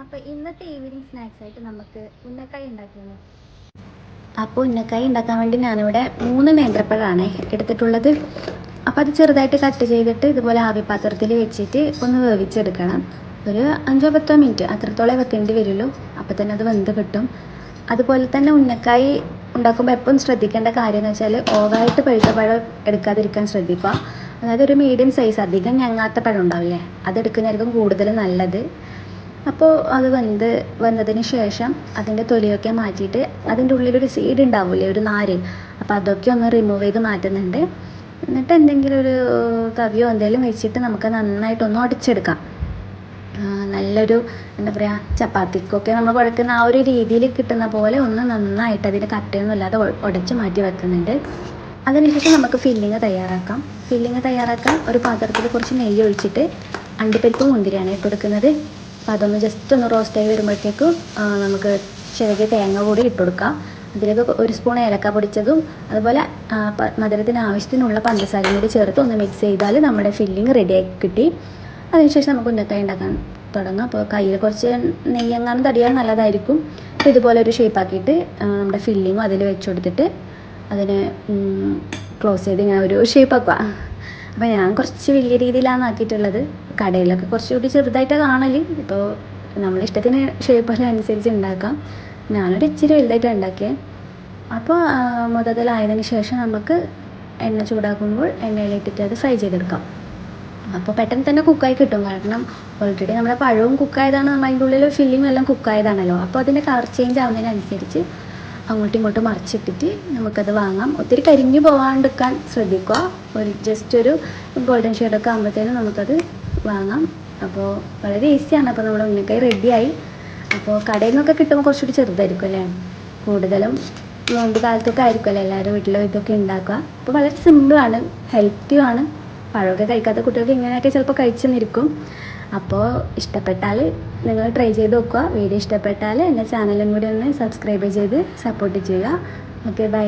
അപ്പോൾ ഇന്നത്തെ evening snacks ആയിട്ട് നമുക്ക് ഉന്നക്കായ ഉണ്ടാക്കിയാലോ. അപ്പോൾ ഉന്നക്കായ ഉണ്ടാക്കാൻ വേണ്ടി ഞാനിവിടെ 3 നേന്ത്രപ്പഴമാണ് എടുത്തിട്ടുള്ളത്. അപ്പോൾ അത് ചെറുതായിട്ട് കട്ട് ചെയ്തിട്ട് ഇതുപോലെ ആവിപാത്രത്തിൽ വെച്ചിട്ട് ഒന്ന് വേവിച്ചെടുക്കണം. ഒരു 5-10 മിനിറ്റ് അത്രത്തോളം വെക്കേണ്ടി വരുള്ളൂ. അപ്പോൾ തന്നെ അത് വെന്ത് കിട്ടും. അതുപോലെ തന്നെ ഉന്നക്കായ ഉണ്ടാക്കുമ്പോൾ എപ്പോഴും ശ്രദ്ധിക്കേണ്ട കാര്യം എന്ന് വെച്ചാൽ ഓവറായിട്ട് പഴുത്ത പഴം എടുക്കാതിരിക്കാൻ ശ്രദ്ധിക്കുക. അതായത് ഒരു മീഡിയം സൈസ് അധികം ഞങ്ങാത്ത പഴം ഉണ്ടാവില്ലേ, അതെടുക്കുന്നതായിരിക്കും കൂടുതൽ നല്ലത്. അപ്പോൾ അത് വന്നതിന് ശേഷം അതിൻ്റെ തൊലിയൊക്കെ മാറ്റിയിട്ട് അതിൻ്റെ ഉള്ളിലൊരു സീഡ് ഉണ്ടാവില്ലേ, ഒരു നാര്, അപ്പോൾ അതൊക്കെ ഒന്ന് റിമൂവ് ചെയ്ത് മാറ്റുന്നുണ്ട്. എന്നിട്ട് എന്തെങ്കിലും ഒരു തവിയോ എന്തെങ്കിലും വെച്ചിട്ട് നമുക്ക് നന്നായിട്ടൊന്ന് ഉടച്ചെടുക്കാം. നല്ലൊരു എന്താ പറയുക, ചപ്പാത്തിക്കൊക്കെ നമ്മൾ കുഴക്കുന്ന ആ ഒരു രീതിയിൽ കിട്ടുന്ന പോലെ ഒന്ന് നന്നായിട്ട് അതിൻ്റെ കട്ടയൊന്നും ഇല്ലാതെ ഉടച്ച് മാറ്റി വെക്കുന്നുണ്ട്. അതിനുശേഷം നമുക്ക് ഫില്ലിങ് തയ്യാറാക്കാൻ ഒരു പാത്രത്തിൽ കുറച്ച് നെയ്യ് ഒഴിച്ചിട്ട് അണ്ടിപ്പരിപ്പ് മുന്തിരിയാണ് ഇട്ട് കൊടുക്കുന്നത്. അപ്പോൾ അതൊന്ന് ജസ്റ്റ് ഒന്ന് റോസ്റ്റായി വരുമ്പോഴത്തേക്കും നമുക്ക് ചിരകിയ തേങ്ങ കൂടി ഇട്ട് കൊടുക്കാം. അതിലേക്ക് 1 സ്പൂൺ ഏലക്ക പൊടിച്ചതും അതുപോലെ മധുരത്തിന് ആവശ്യത്തിനുള്ള പഞ്ചസാരയും കൂടി ചേർത്ത് ഒന്ന് മിക്സ് ചെയ്താൽ നമ്മുടെ ഫില്ലിങ് റെഡിയായി കിട്ടി. അതിനുശേഷം നമുക്ക് ഉന്നക്കായ ഉണ്ടാക്കാൻ തുടങ്ങാം. അപ്പോൾ കയ്യിൽ കുറച്ച് നെയ്യെങ്ങാനും തടിയാൽ നല്ലതായിരിക്കും. അപ്പോൾ ഇതുപോലെ ഒരു ഷേപ്പാക്കിയിട്ട് നമ്മുടെ ഫില്ലിങ്ങും അതിൽ വെച്ച് കൊടുത്തിട്ട് അതിനെ ക്ലോസ് ചെയ്ത് ഇങ്ങനെ ഒരു ഷേപ്പാക്കുക. അപ്പോൾ ഞാൻ കുറച്ച് വലിയ രീതിയിലാണ് ആക്കിയിട്ടുള്ളത്. കടയിലൊക്കെ കുറച്ചുകൂടി ചെറുതായിട്ട് കാണൽ. ഇപ്പോൾ നമ്മളിഷ്ടത്തിന് ഷേപ്പൊക്കെ അനുസരിച്ച് ഉണ്ടാക്കാം. ഞാനൊരു ഇച്ചിരി വലുതായിട്ടാണ് ഉണ്ടാക്കിയത്. അപ്പോൾ മൊത്തത്തിലായതിന് ശേഷം നമുക്ക് എണ്ണ ചൂടാക്കുമ്പോൾ എണ്ണയിലിട്ടിട്ട് അത് ഫ്രൈ ചെയ്തെടുക്കാം. അപ്പോൾ പെട്ടെന്ന് തന്നെ കുക്കായി കിട്ടും. കാരണം ഓൾറെഡി നമ്മുടെ പഴവും കുക്കായതാണ്, നമ്മൾ അതിൻ്റെ ഉള്ളിൽ ഫില്ലിങ്ങും എല്ലാം കുക്കായതാണല്ലോ. അപ്പോൾ അതിൻ്റെ കളർ ചേഞ്ച് ആവുന്നതിനനുസരിച്ച് അങ്ങോട്ടും ഇങ്ങോട്ടും മറിച്ചിട്ടിട്ട് നമുക്കത് വാങ്ങാം. ഒത്തിരി കരിഞ്ഞു പോകാണ്ടിരിക്കാൻ ശ്രദ്ധിക്കുക. ജസ്റ്റ് ഒരു ഗോൾഡൻ ഷെയ്ഡൊക്കെ ആകുമ്പോഴത്തേനും നമുക്കത് വാങ്ങാം. അപ്പോൾ വളരെ ഈസിയാണ്. അപ്പോൾ നമ്മുടെ ഉന്നക്കായ റെഡിയായി. അപ്പോൾ കടയിൽ നിന്നൊക്കെ കിട്ടുമ്പോൾ കുറച്ചുകൂടി ചെറുതായിരിക്കും അല്ലേ, കൂടുതലും നോമ്പ് കാലത്തൊക്കെ ആയിരിക്കുമല്ലോ എല്ലാവരും വീട്ടിൽ ഇതൊക്കെ ഉണ്ടാക്കുക. അപ്പോൾ വളരെ സിമ്പിളാണ്, ഹെൽത്തിയുമാണ്. പഴമൊക്കെ കഴിക്കാത്ത കുട്ടികൾക്ക് ഇങ്ങനെയൊക്കെ ചിലപ്പോൾ കഴിച്ചെന്നിരിക്കും. അപ്പോൾ ഇഷ്ടപ്പെട്ടാൽ നിങ്ങൾ ട്രൈ ചെയ്ത് നോക്കുക. വീഡിയോ ഇഷ്ടപ്പെട്ടാൽ എൻ്റെ ചാനലും കൂടി ഒന്ന് സബ്സ്ക്രൈബ് ചെയ്ത് സപ്പോർട്ട് ചെയ്യുക. Okay, by.